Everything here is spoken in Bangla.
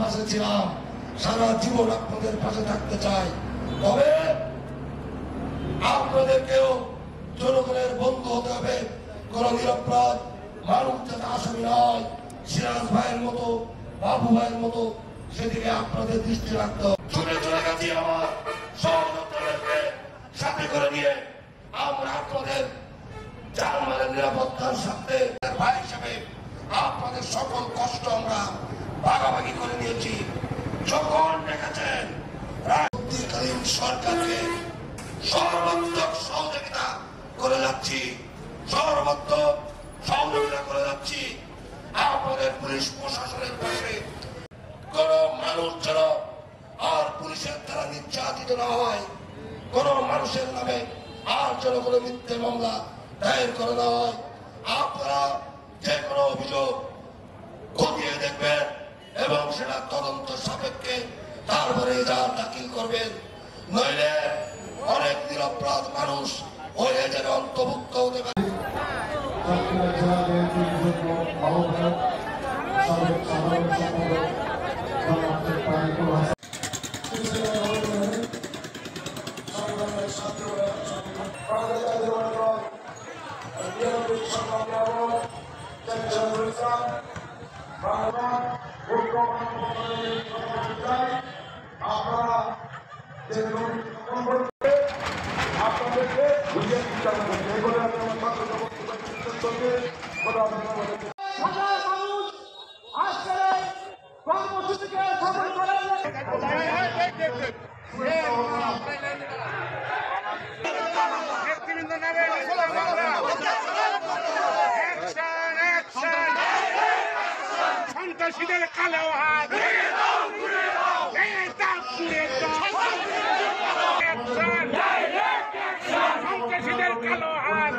পাশে ছিলাম, সারা জীবন আপনাদের পাশে থাকতে চাই। তবে আপনাদেরকেও জনগণের বন্ধু হতে হবে। কোন নিরপরাধ মানুষ যাতে আসামি নয়, সিরাজ ভাইয়ের মতো, বাবু ভাইয়ের মতো, সেদিকে আপনাদের দৃষ্টি রাখতে হবে। ছুটে চলে গেছি আমার সহযোদ্ধাদেরকে সাথে করে নিয়ে। আমরা আপনাদের জানমালের নিরাপত্তার সাথে ভাই হিসেবে আপনাদের সকল কষ্ট আমরা ভাগাভাগি করে নিয়েছি। যখন দেখেছেন রাজনীতিকালীন সরকারকে সর্বাত্মক সহযোগিতা করে যাচ্ছি, সর্বাত্মক সহযোগিতা করে যাচ্ছি আপনাদের পুলিশ প্রশাসনের পাশে। কোন মানুষ যেন আর পুলিশের দ্বারা নির্যাতিত না হয়, কোন মানুষের নামে আর যেন কোনো মিথ্যে মামলা দায়ের করে না হয়। আপনারা যে কোনো অভিযোগ খতিয়ে দেখবেন এবং সেটা তদন্ত সাপেক্ষে তারপরে যা দাখিল করবেন। নইলে অনেক নিরপরাধ মানুষ ওই এজেন্টে অন্তর্ভুক্ত হতে পারে। আপনাদেরকে বুঝিয়ে দিতে হবে এগুলো আমি আমার মাত্র মানুষ আজকে কর্মসূচিকে সফল করে সন্ত্রাসীদের কালো হাত সন্ত্রাসীদের কালো হাত